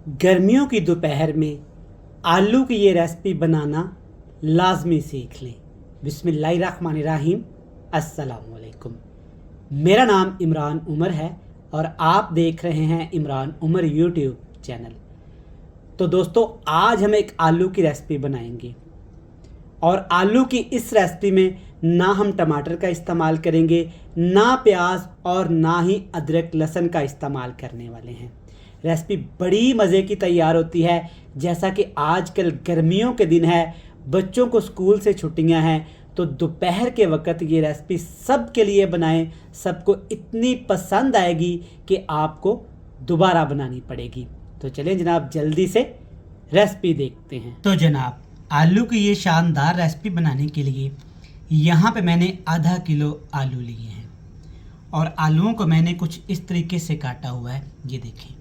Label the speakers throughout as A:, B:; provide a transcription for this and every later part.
A: गर्मियों की दोपहर में आलू की ये रेसिपी बनाना लाजमी सीख लें। बिस्मिल्लाहिर्रहमानिर्रहीम। अस्सलामुअलैकुम। मेरा नाम इमरान उमर है और आप देख रहे हैं इमरान उमर यूट्यूब चैनल। तो दोस्तों, आज हम एक आलू की रेसिपी बनाएंगे और आलू की इस रेसिपी में ना हम टमाटर का इस्तेमाल करेंगे, ना प्याज और ना ही अदरक लहसुन का इस्तेमाल करने वाले हैं। रेसिपी बड़ी मज़े की तैयार होती है। जैसा कि आजकल गर्मियों के दिन है, बच्चों को स्कूल से छुट्टियां हैं, तो दोपहर के वक्त ये रेसिपी सब के लिए बनाएं। सबको इतनी पसंद आएगी कि आपको दोबारा बनानी पड़ेगी। तो चलें जनाब, जल्दी से रेसिपी देखते हैं। तो जनाब, आलू की ये शानदार रेसिपी बनाने के लिए यहाँ पे मैंने आधा किलो आलू लिए हैं और आलूओं को मैंने कुछ इस तरीके से काटा हुआ है। ये देखें,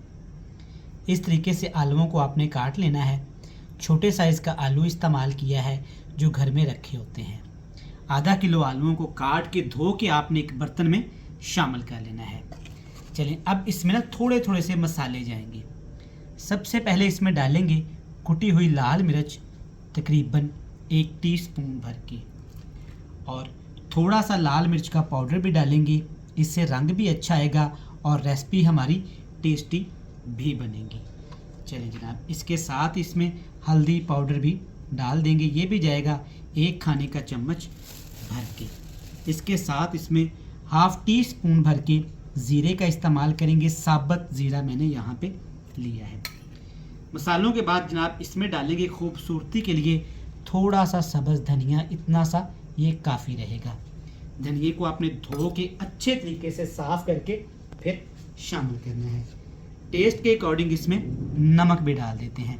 A: इस तरीके से आलूओं को आपने काट लेना है। छोटे साइज़ का आलू इस्तेमाल किया है जो घर में रखे होते हैं। आधा किलो आलूओं को काट के धो के आपने एक बर्तन में शामिल कर लेना है। चलें, अब इसमें ना थोड़े थोड़े से मसाले जाएंगे। सबसे पहले इसमें डालेंगे कुटी हुई लाल मिर्च तकरीबन 1 टीस्पून भर के, और थोड़ा सा लाल मिर्च का पाउडर भी डालेंगे। इससे रंग भी अच्छा आएगा और रेसिपी हमारी टेस्टी भी बनेगी। चलिए जनाब, इसके साथ इसमें हल्दी पाउडर भी डाल देंगे। ये भी जाएगा 1 खाने का चम्मच भर के। इसके साथ इसमें ½ टीस्पून भर के ज़ीरे का इस्तेमाल करेंगे। साबुत ज़ीरा मैंने यहाँ पे लिया है। मसालों के बाद जनाब इसमें डालेंगे खूबसूरती के लिए थोड़ा सा सब्ज़ धनिया। इतना सा ये काफ़ी रहेगा। धनिए को आपने धो के अच्छे तरीके से साफ़ करके फिर शामिल करना है। टेस्ट के अकॉर्डिंग इसमें नमक भी डाल देते हैं।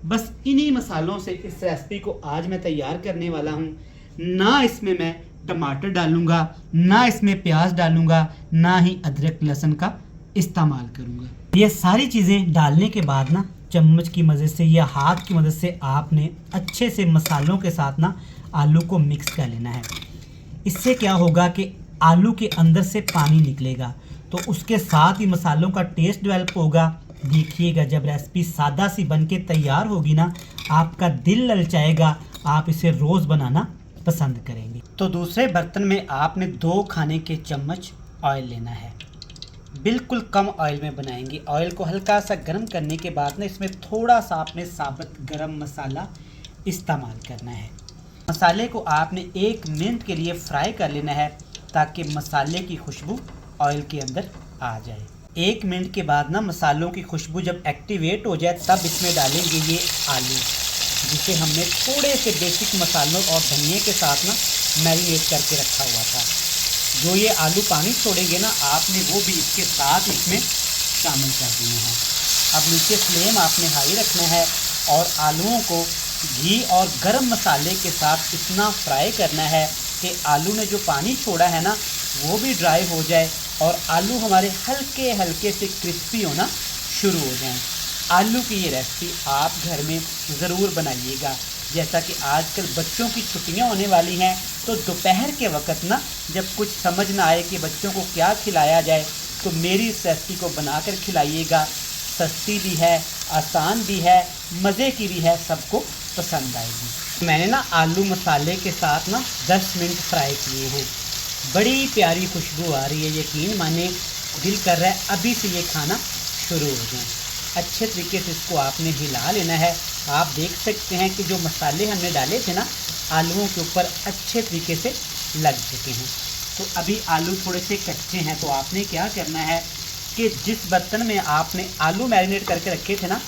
A: बस इन्हीं मसालों से इस रेसिपी को आज मैं तैयार करने वाला हूँ। ना इसमें मैं टमाटर डालूंगा, ना इसमें प्याज डालूंगा, ना ही अदरक लहसुन का इस्तेमाल करूँगा। ये सारी चीज़ें डालने के बाद ना चम्मच की मदद से या हाथ की मदद से आपने अच्छे से मसालों के साथ ना आलू को मिक्स कर लेना है। इससे क्या होगा कि आलू के अंदर से पानी निकलेगा, तो उसके साथ ही मसालों का टेस्ट डेवलप होगा। देखिएगा, जब रेसिपी सादा सी बन के तैयार होगी ना, आपका दिल ललचाएगा, आप इसे रोज़ बनाना पसंद करेंगे। तो दूसरे बर्तन में आपने 2 खाने के चम्मच ऑयल लेना है। बिल्कुल कम ऑयल में बनाएंगे। ऑयल को हल्का सा गर्म करने के बाद ना इसमें थोड़ा सा आपने साबुत गरम मसाला इस्तेमाल करना है। मसाले को आपने 1 मिनट के लिए फ्राई कर लेना है ताकि मसाले की खुशबू ऑयल के अंदर आ जाए। 1 मिनट के बाद ना मसालों की खुशबू जब एक्टिवेट हो जाए तब इसमें डालेंगे ये आलू, जिसे हमने थोड़े से बेसिक मसालों और धनिए के साथ ना मैरिनेट करके रखा हुआ था। जो ये आलू पानी छोड़ेंगे ना, आपने वो भी इसके साथ इसमें शामिल कर देना है। अब नीचे फ्लेम आपने हाई रखना है और आलूओं को घी और गरम मसाले के साथ इतना फ्राई करना है कि आलू ने जो पानी छोड़ा है ना वो भी ड्राई हो जाए और आलू हमारे हल्के हल्के से क्रिस्पी होना शुरू हो जाएं। आलू की ये रेसिपी आप घर में ज़रूर बनाइएगा। जैसा कि आजकल बच्चों की छुट्टियां होने वाली हैं, तो दोपहर के वक्त ना जब कुछ समझ ना आए कि बच्चों को क्या खिलाया जाए, तो मेरी इस रेसिपी को बनाकर खिलाइएगा। सस्ती भी है, आसान भी है, मज़े की भी है, सबको पसंद आएगी। मैंने ना आलू मसाले के साथ ना 10 मिनट फ्राई किए हैं। बड़ी प्यारी खुशबू आ रही है। यकीन माने दिल कर रहा है अभी से ये खाना शुरू हो जाए। अच्छे तरीके से इसको आपने हिला लेना है। आप देख सकते हैं कि जो मसाले हमने डाले थे ना आलूओं के ऊपर अच्छे तरीके से लग चुके हैं। तो अभी आलू थोड़े से कच्चे हैं, तो आपने क्या करना है कि जिस बर्तन में आपने आलू मैरिनेट करके रखे थे ना,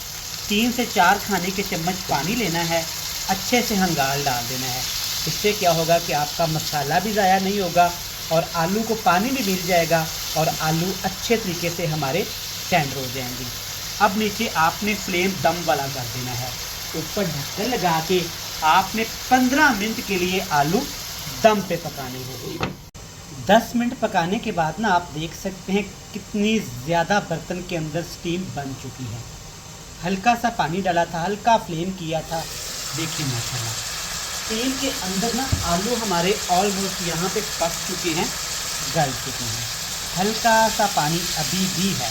A: 3 से 4 खाने के चम्मच पानी लेना है, अच्छे से हंगाल डाल देना है। इससे क्या होगा कि आपका मसाला भी ज़ाया नहीं होगा और आलू को पानी भी मिल जाएगा और आलू अच्छे तरीके से हमारे टेंडर हो जाएंगे। अब नीचे आपने फ्लेम दम वाला कर देना है। ऊपर ढक्कन लगा के आपने 15 मिनट के लिए आलू दम पे पकाने होंगे। 10 मिनट पकाने के बाद ना आप देख सकते हैं कितनी ज़्यादा बर्तन के अंदर स्टीम बन चुकी है। हल्का सा पानी डाला था, हल्का फ्लेम किया था। देखिए माशाल्लाह, स्टीम के अंदर ना आलू हमारे ऑलमोस्ट यहाँ पे पक चुके हैं, गल चुके हैं। हल्का सा पानी अभी भी है।